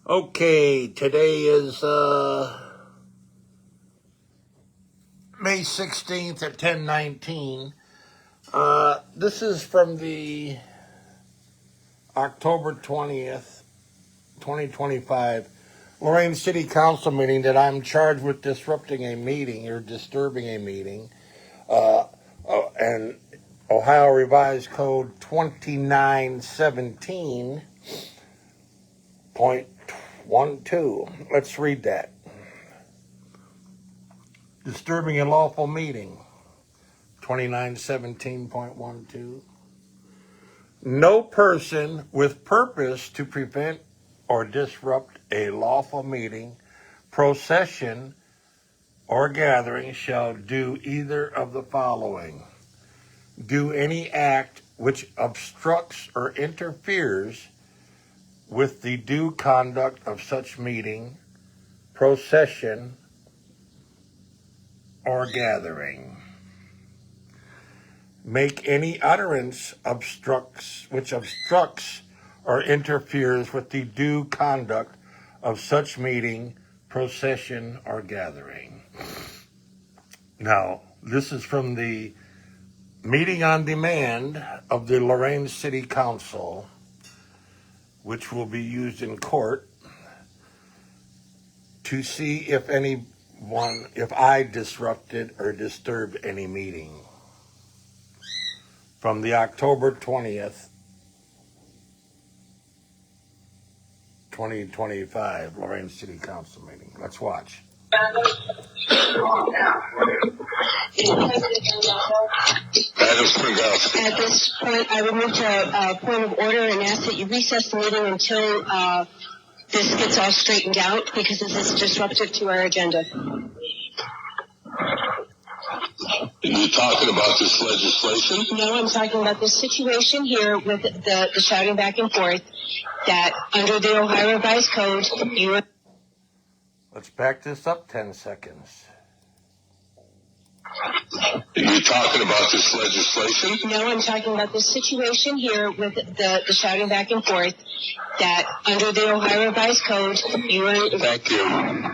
Okay, today is May 16th at 10:19. This is from the October 20th, 2025 Lorraine City Council meeting that I'm charged with disrupting a meeting or disturbing a meeting. And Ohio Revised Code 2917.12. Let's read that. Disturbing a lawful meeting, 2917.12. No person with purpose to prevent or disrupt a lawful meeting, procession, or gathering shall do either of the following. Do any act which obstructs or interferes with the due conduct of such meeting, procession, or gathering. Make any utterance which obstructs or interferes with the due conduct of such meeting, procession, or gathering. Now, this is from the meeting on demand of the Lorraine City Council, which will be used in court to see if I disrupted or disturbed any meeting. From the October 20th, 2025 Lorraine City Council meeting. Let's watch. Madam Springowski. At this point, I would move to a point of order and ask that you recess the meeting until this gets all straightened out, because this is disruptive to our agenda. Are you talking about this legislation? No, I'm talking about this situation here with the shouting back and forth that under the Ohio Revised Code, Let's back this up 10 seconds. Are you talking about this legislation? No, I'm talking about this situation here with the shouting back and forth that under the Ohio Revised Code, Thank you.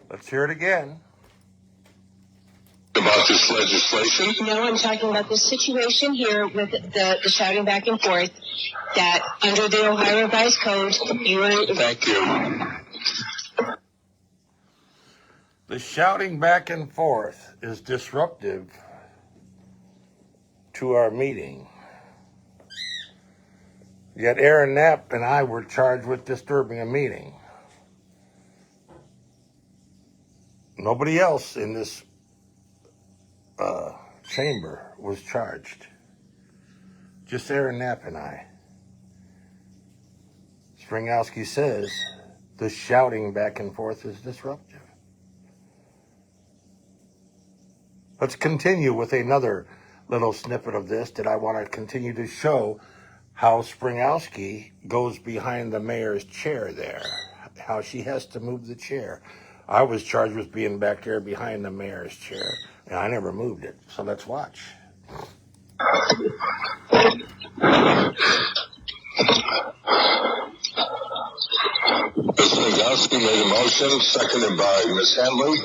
Let's hear it again. About this legislation? No, I'm talking about this situation here with the shouting back and forth that under the Ohio Revised Code, Thank you. The shouting back and forth is disruptive to our meeting. Yet Aaron Knapp and I were charged with disturbing a meeting. Nobody else in this chamber was charged. Just Aaron Knapp and I. Springowski says the shouting back and forth is disruptive. Let's continue with another little snippet of this that I want to continue to show how Springowski goes behind the mayor's chair there, how she has to move the chair. I was charged with being back there behind the mayor's chair, and I never moved it. So let's watch. Ms. Springowski made a motion, seconded by Ms. Henley.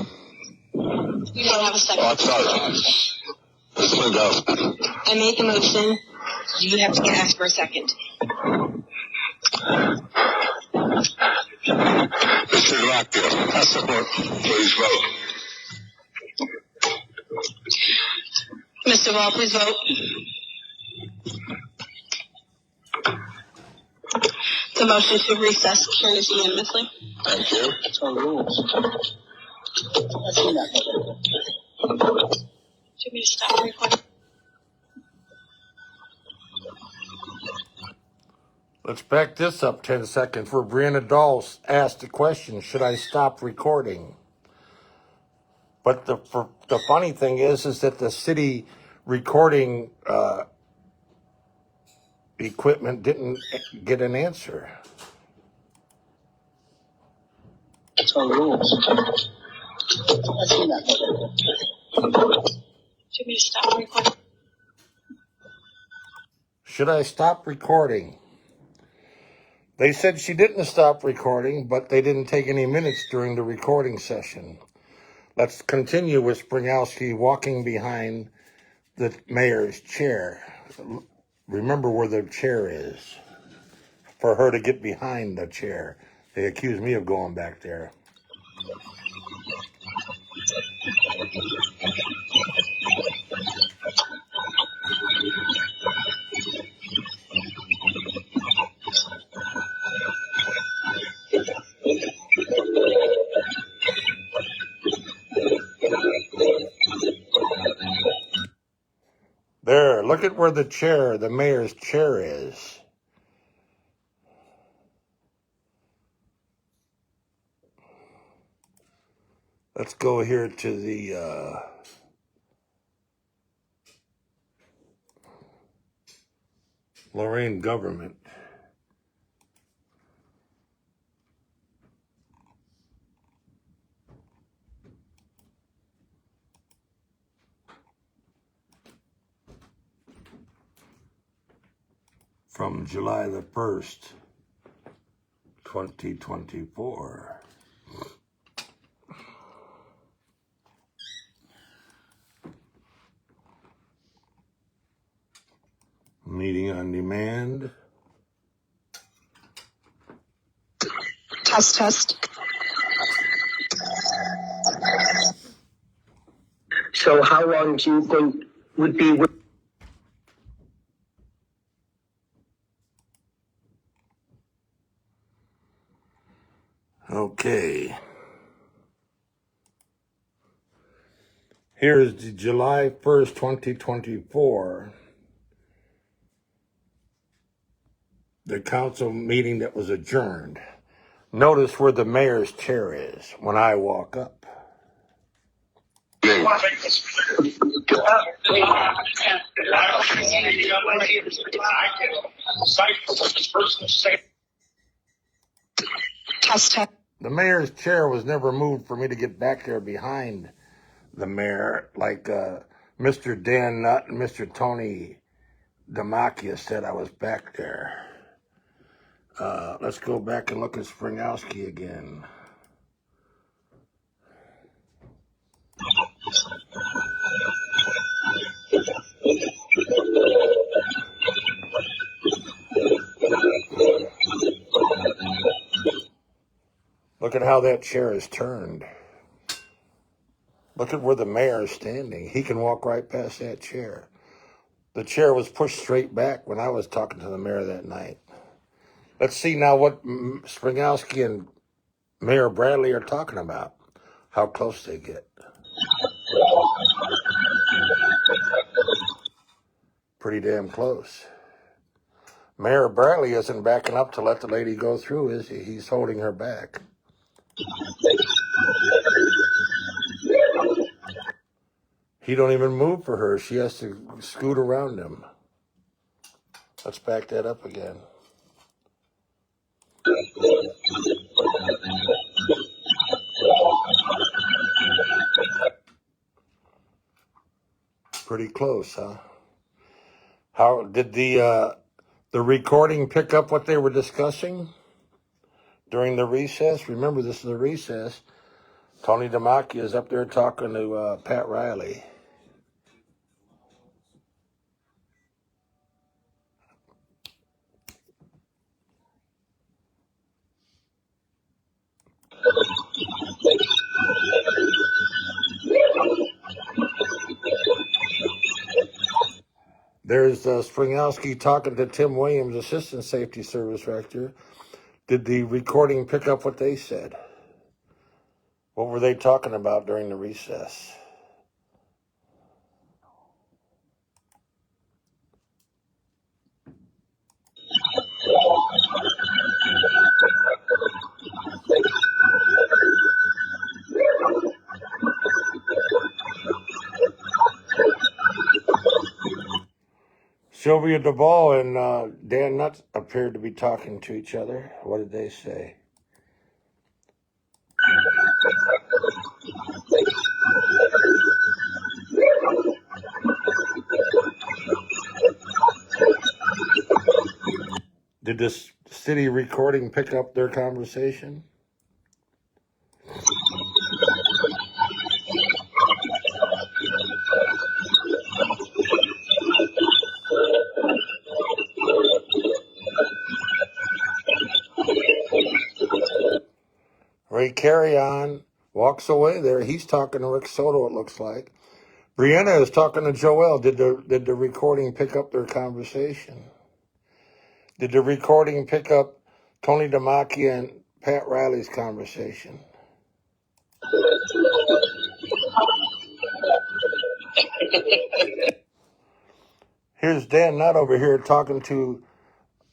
You don't have a second. Oh, I'm sorry. Ms. Springowski. I made the motion. You have to ask for a second. Mr. Lockyer, I support. Please vote. Mr. Wall, please vote. The motion to recess carries unanimously. Thank you. That's our rules. Do you want me to stop recording? Let's back this up 10 seconds where Brianna Dawes asked the question, should I stop recording? But the funny thing is that the city recording equipment didn't get an answer. That's our rules. Do you want me to stop recording? Should I stop recording? They said she didn't stop recording, but they didn't take any minutes during the recording session. Let's continue with Springowski walking behind the mayor's chair. Remember where the chair is for her to get behind the chair. They accuse me of going back there. There, look at where the chair, the mayor's chair is. Let's go here to the Lorraine government. From July the 1st, 2024. Meeting on demand. Test. So how long do you think would be? Okay. Here is the July 1st, 2024. The council meeting that was adjourned. Notice where the mayor's chair is when I walk up. Test. The mayor's chair was never moved for me to get back there behind the mayor, like Mr. Dan Nutt and Mr. Tony Demakia said I was back there. Let's go back and look at Springowski again. Look at how that chair is turned. Look at where the mayor is standing. He can walk right past that chair. The chair was pushed straight back when I was talking to the mayor that night. Let's see now what Springowski and Mayor Bradley are talking about, how close they get. Pretty damn close. Mayor Bradley isn't backing up to let the lady go through, is he? He's holding her back. He don't even move for her. She has to scoot around him. Let's back that up again. Pretty close, huh? How did the recording pick up what they were discussing during the recess? Remember, this is the recess. Tony Demakia is up there talking to Pat Riley. There's Springowski talking to Tim Williams, Assistant Safety Service Director. Did the recording pick up what they said? What were they talking about during the recess? Sylvia Duvall and Dan Nutt appeared to be talking to each other. What did they say? Did this city recording pick up their conversation? Ray Carry On walks away there. He's talking to Rick Soto, it looks like. Brianna is talking to Joel. Did the recording pick up their conversation? Did the recording pick up Tony DeMacchia and Pat Riley's conversation? Here's Dan Nutt over here talking to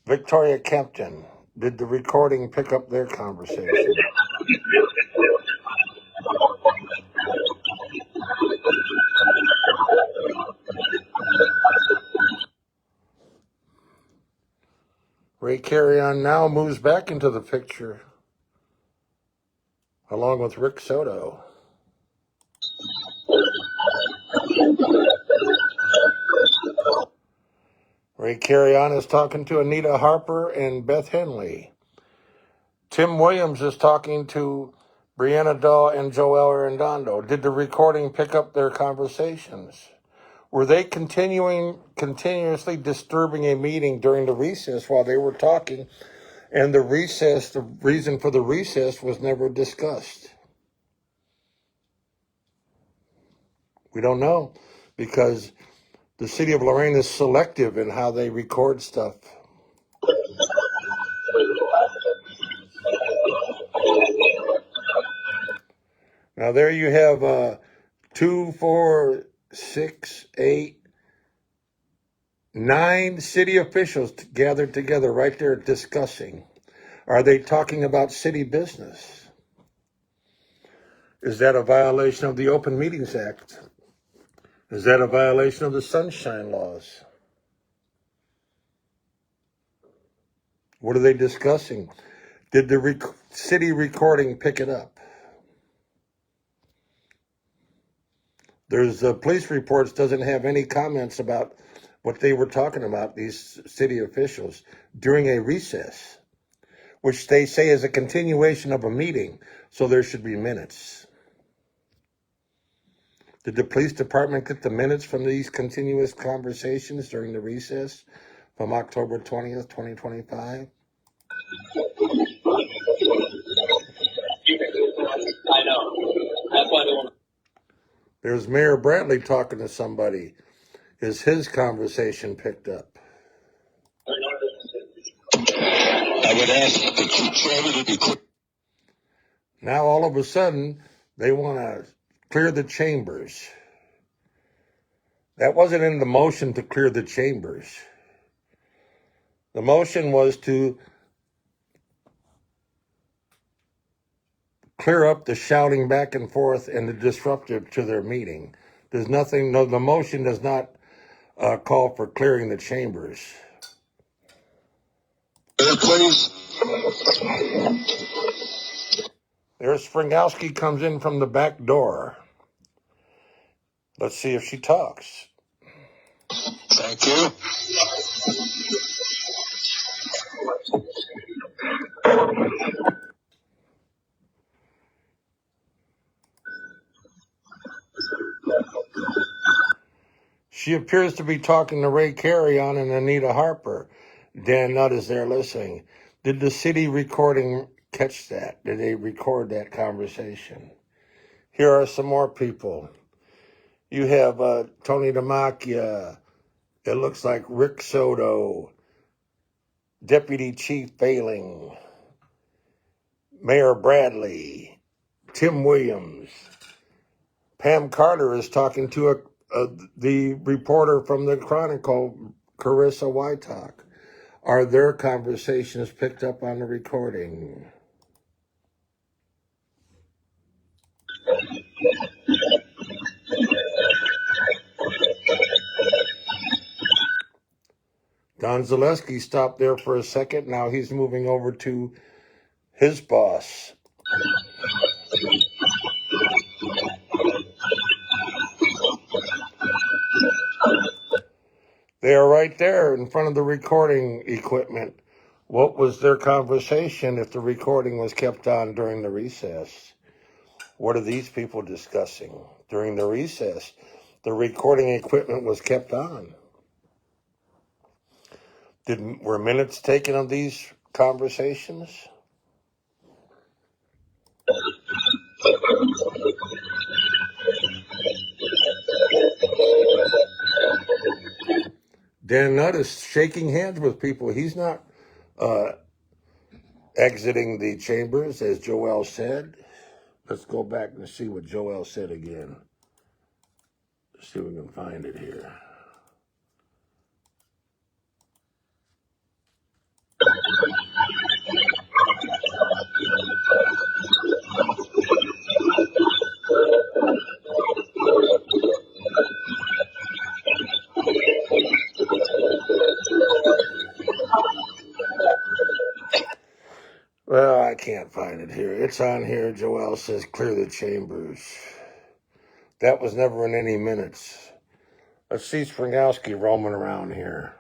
Victoria Kempton. Did the recording pick up their conversation? Ray Carry On now moves back into the picture, along with Rick Soto. Ray Carry On is talking to Anita Harper and Beth Henley. Tim Williams is talking to Brianna Daw and Joel Arredondo. Did the recording pick up their conversations? Were they continuously disturbing a meeting during the recess while they were talking, and the reason for the recess was never discussed? We don't know, because the city of Lorain is selective in how they record stuff. Now there you have 2, 4, 6, 8, 9 city officials gathered together right there discussing. Are they talking about city business? Is that a violation of the Open Meetings Act? Is that a violation of the Sunshine Laws? What are they discussing? Did the city recording pick it up? There's police reports doesn't have any comments about what they were talking about, these city officials, during a recess, which they say is a continuation of a meeting, so there should be minutes. Did the police department get the minutes from these continuous conversations during the recess from October 20th, 2025? I know. That's why they want. There's Mayor Bradley talking to somebody. Is his conversation picked up? I would ask the chairman to be clear. Now all of a sudden, they want to clear the chambers. That wasn't in the motion to clear the chambers. The motion was to clear up the shouting back and forth and the disruptive to their meeting. There's nothing, no, the motion does not call for clearing the chambers. Please. There's Springowski comes in from the back door. Let's see if she talks. Thank you. She appears to be talking to Ray Carry On and Anita Harper. Dan Nutt is there listening. Did the city recording catch that? Did they record that conversation? Here are some more people. You have Tony DeMacchia. It looks like Rick Soto, Deputy Chief Failing, Mayor Bradley, Tim Williams. Pam Carter is talking to the reporter from the Chronicle, Carissa Wytock. Are their conversations picked up on the recording? Don Zaleski stopped there for a second. Now he's moving over to his boss. They are right there in front of the recording equipment. What was their conversation if the recording was kept on during the recess? What are these people discussing during the recess? The recording equipment was kept on. Were minutes taken of these conversations? Dan Nutt is shaking hands with people. He's not exiting the chambers, as Joel said. Let's go back and see what Joel said again. Let's see if we can find it here. Well, I can't find it here. It's on here. Joel says clear the chambers. That was never in any minutes. Let's see Springowski roaming around here.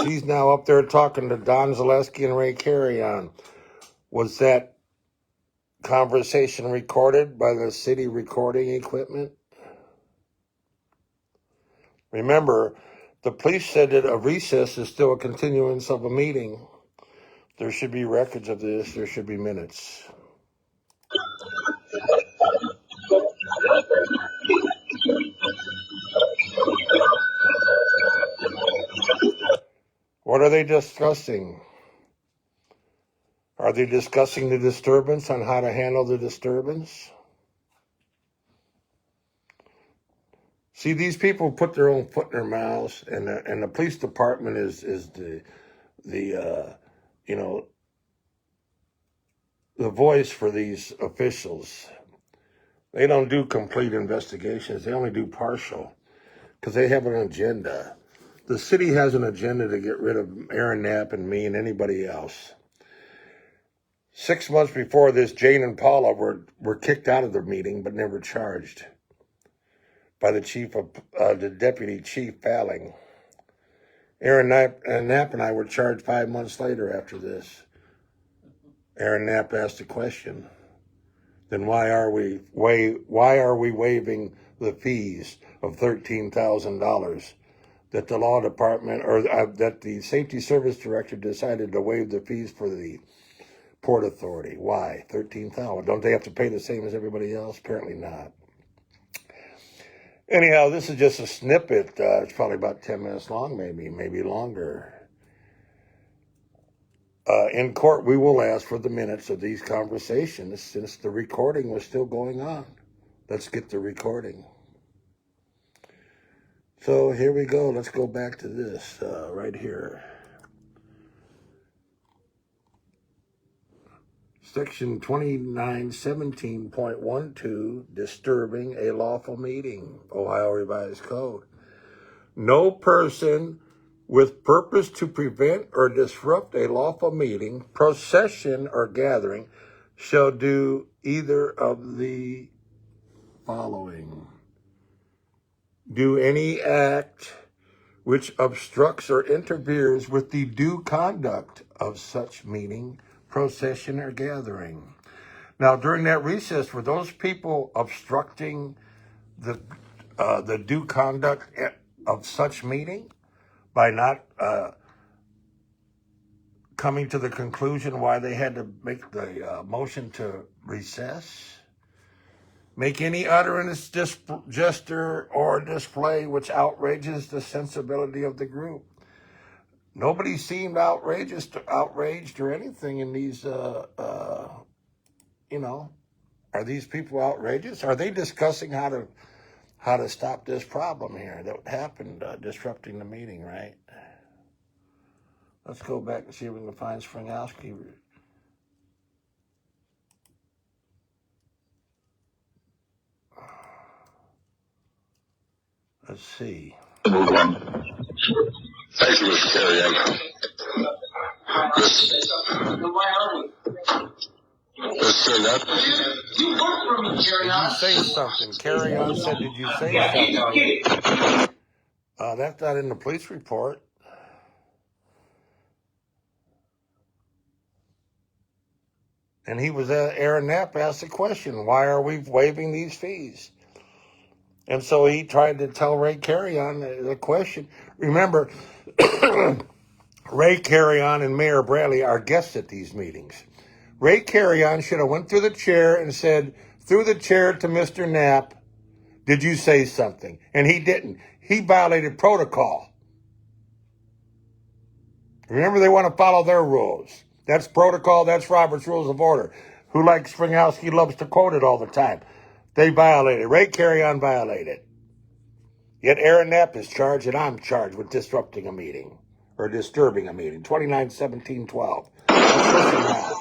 She's now up there talking to Don Zaleski and Ray Carrion. Was that conversation recorded by the city recording equipment? Remember, the police said that a recess is still a continuance of a meeting. There should be records of this. There should be minutes. What are they discussing? Are they discussing the disturbance, on how to handle the disturbance? See, these people put their own foot in their mouths, and the police department is the voice for these officials. They don't do complete investigations. They only do partial, because they have an agenda. The city has an agenda to get rid of Aaron Knapp and me and anybody else. 6 months before this, Jane and Paula were kicked out of the meeting, but never charged by the deputy chief Falling. Aaron Knapp and I were charged 5 months later after this. Aaron Knapp asked a question. Then why are we waiving the fees of $13,000 that the law department or that the safety service director decided to waive the fees for the Port Authority? Why? $13,000. Don't they have to pay the same as everybody else? Apparently not. Anyhow, this is just a snippet. It's probably about 10 minutes long, maybe longer. In court, we will ask for the minutes of these conversations since the recording was still going on. Let's get the recording. So here we go. Let's go back to this right here. Section 2917.12, disturbing a lawful meeting, Ohio Revised Code. No person with purpose to prevent or disrupt a lawful meeting, procession, or gathering shall do either of the following. Do any act which obstructs or interferes with the due conduct of such meeting, procession, or gathering. Now, during that recess, were those people obstructing the due conduct of such meeting by not coming to the conclusion why they had to make the motion to recess? Make any utterance, gesture, or display which outrages the sensibility of the group. Nobody seemed outraged or anything in these, are these people outrageous? Are they discussing how to stop this problem here that happened, disrupting the meeting, right? Let's go back and see if we can find Springowski. Let's see. Thank you, Mr. Carrion. Mr. Nutt. Did you say something? Carrion said, did you say something? That's not in the police report. And Aaron Knapp asked the question, why are we waiving these fees? And so he tried to tell Ray Carrion the question. Remember, Ray Carrion and Mayor Bradley are guests at these meetings. Ray Carrion should have went through the chair and said, through the chair to Mr. Knapp, did you say something? And he didn't. He violated protocol. Remember, they want to follow their rules. That's protocol. That's Robert's Rules of Order. Who, like Springowski, loves to quote it all the time. They violated. Ray Carrion violated. Yet Aaron Knapp is charged, and I'm charged with disrupting a meeting or disturbing a meeting. 29-17-12.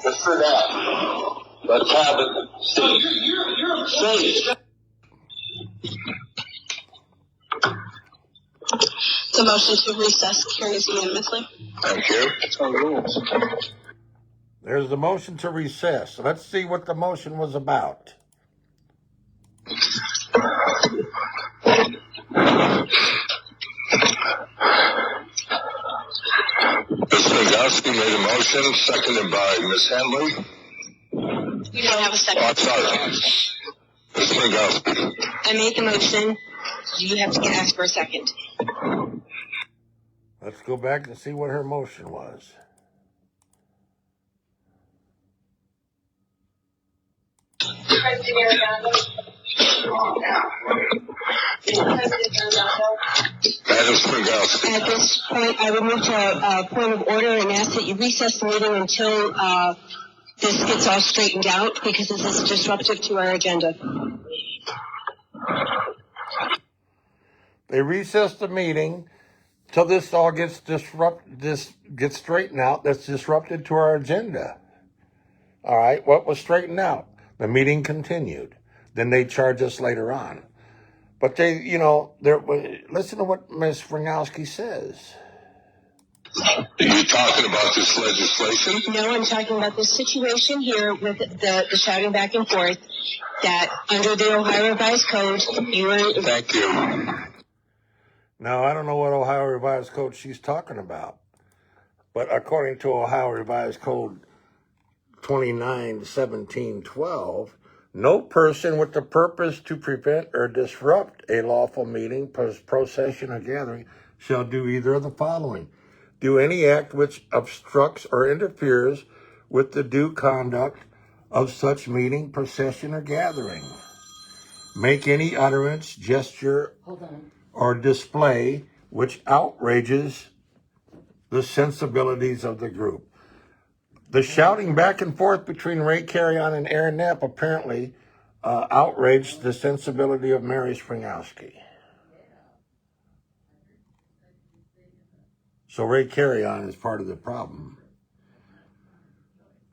Just for that. Let's have it. See. The motion to recess carries unanimously. Thank you. That's our rules. There's the motion to recess. Let's see what the motion was about. Ms. Springowski made a motion, seconded by Ms. Henley. We don't have a second. Oh, I'm sorry. Ms. Springowski. I made the motion. You have to ask for a second. Let's go back and see what her motion was. Madam Springowski. At this point, I would move to a point of order and ask that you recess the meeting until this gets all straightened out, because this is disruptive to our agenda. They recessed the meeting till this all gets straightened out. That's disrupted to our agenda. All right, what was straightened out? The meeting continued. Then they charge us later on. But listen to what Ms. Springowski says. Are you talking about this legislation? No, I'm talking about the situation here with the shouting back and forth that under the Ohio Revised Code, Thank you. Now, I don't know what Ohio Revised Code she's talking about. But according to Ohio Revised Code 29-17-12, no person with the purpose to prevent or disrupt a lawful meeting, procession, or gathering shall do either of the following. Do any act which obstructs or interferes with the due conduct of such meeting, procession, or gathering. Make any utterance, gesture, or display which outrages the sensibilities of the group. The shouting back and forth between Ray Carrion and Aaron Knapp apparently outraged the sensibility of Mary Springowski. So Ray Carrion is part of the problem.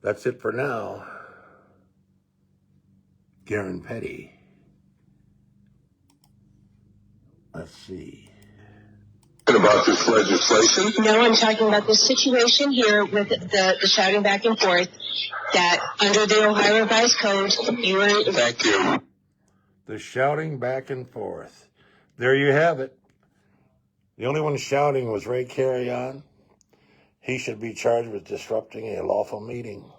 That's it for now. Garen Petty. Let's see. About this legislation? No, I'm talking about the situation here with the shouting back and forth that under the Ohio Revised Code, Thank you. The shouting back and forth. There you have it. The only one shouting was Ray Carrion. He should be charged with disrupting a lawful meeting.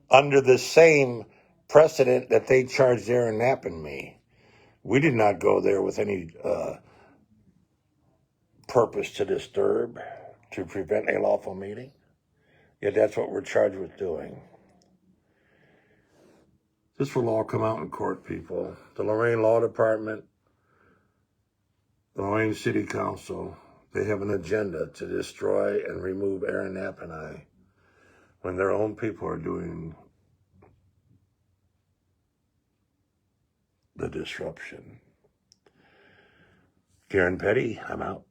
Under the same precedent that they charged Aaron Knapp and me. We did not go there with any purpose to disturb, to prevent a lawful meeting. Yet that's what we're charged with doing. This will all come out in court, people. The Lorain Law Department, the Lorain City Council, they have an agenda to destroy and remove Aaron Knapp and I when their own people are doing the disruption. Garen Petty, I'm out.